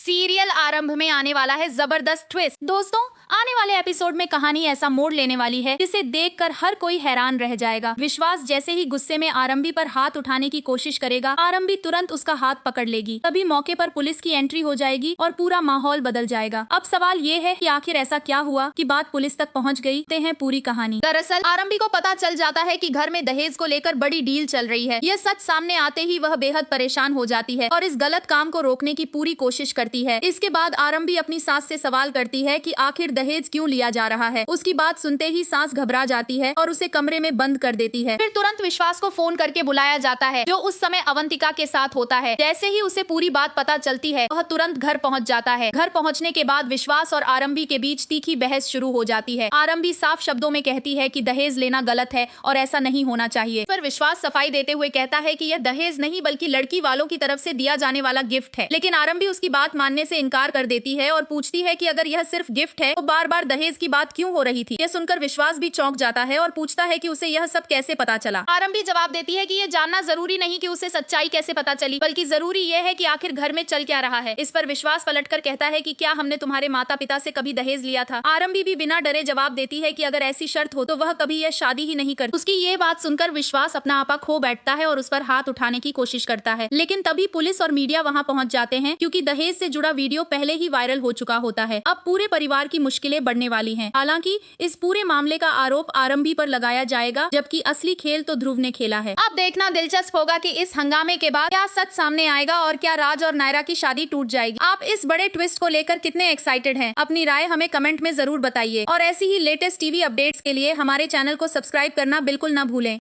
Serial आरंभ में आने वाला है जबरदस्त ट्विस्ट। दोस्तों, आने वाले एपिसोड में कहानी ऐसा मोड़ लेने वाली है जिसे देखकर हर कोई हैरान रह जाएगा। विश्वास जैसे ही गुस्से में आरंभी पर हाथ उठाने की कोशिश करेगा, आरंभी तुरंत उसका हाथ पकड़ लेगी। तभी मौके पर पुलिस की एंट्री हो जाएगी और पूरा माहौल बदल जाएगा। अब सवाल ये है कि आखिर ऐसा क्या हुआ कि बात पुलिस तक पहुंच गई। ते हैं पूरी कहानी। दरअसल आरंभी को पता चल जाता है कि घर में दहेज को लेकर बड़ी डील चल रही है। यह सच सामने आते ही वह बेहद परेशान हो जाती है और इस गलत काम को रोकने की पूरी कोशिश करती है। इसके बाद आरंभी अपनी सास से सवाल करती है कि आखिर दहेज क्यों लिया जा रहा है। उसकी बात सुनते ही सास घबरा जाती है और उसे कमरे में बंद कर देती है। फिर तुरंत विश्वास को फोन करके बुलाया जाता है, जो उस समय अवंतिका के साथ होता है। जैसे ही उसे पूरी बात पता चलती है, वह तुरंत घर पहुंच जाता है। घर पहुंचने के बाद विश्वास और आरंभी के बीच तीखी बहस शुरू हो जाती है। आरंभी साफ शब्दों में कहती है कि दहेज लेना गलत है और ऐसा नहीं होना चाहिए। पर विश्वास सफाई देते हुए कहता है कि यह दहेज नहीं बल्कि लड़की वालों की तरफ से दिया जाने वाला गिफ्ट है। लेकिन आरंभी उसकी बात मानने से इनकार कर देती है और पूछती है कि अगर यह सिर्फ गिफ्ट है तो बार बार दहेज की बात क्यों हो रही थी। यह सुनकर विश्वास भी चौंक जाता है और पूछता है कि उसे यह सब कैसे पता चला। आरंभी जवाब देती है कि यह जानना जरूरी नहीं कि उसे सच्चाई कैसे पता चली, बल्कि जरूरी यह है कि आखिर घर में चल क्या रहा है। इस पर विश्वास पलटकर कहता है कि क्या हमने तुम्हारे माता पिता से कभी दहेज लिया था। आरंभी भी बिना डरे जवाब देती है कि अगर ऐसी शर्त हो तो वह कभी यह शादी ही नहीं करती। उसकी ये बात सुनकर विश्वास अपना आपा खो बैठता है और उस पर हाथ उठाने की कोशिश करता है। लेकिन तभी पुलिस और मीडिया वहां पहुंच जाते हैं, क्योंकि दहेज से जुड़ा वीडियो पहले ही वायरल हो चुका होता है। अब पूरे परिवार की मुश्किलें बढ़ने वाली हैं। हालांकि इस पूरे मामले का आरोप आरंभी पर लगाया जाएगा, जबकि असली खेल तो ध्रुव ने खेला है। अब देखना दिलचस्प होगा कि इस हंगामे के बाद क्या सच सामने आएगा और क्या राज और नायरा की शादी टूट जाएगी। आप इस बड़े ट्विस्ट को लेकर कितने एक्साइटेड हैं? अपनी राय हमें कमेंट में जरूर बताइए और ऐसी ही लेटेस्ट टीवी अपडेट्स के लिए हमारे चैनल को सब्सक्राइब करना बिल्कुल ना भूलें।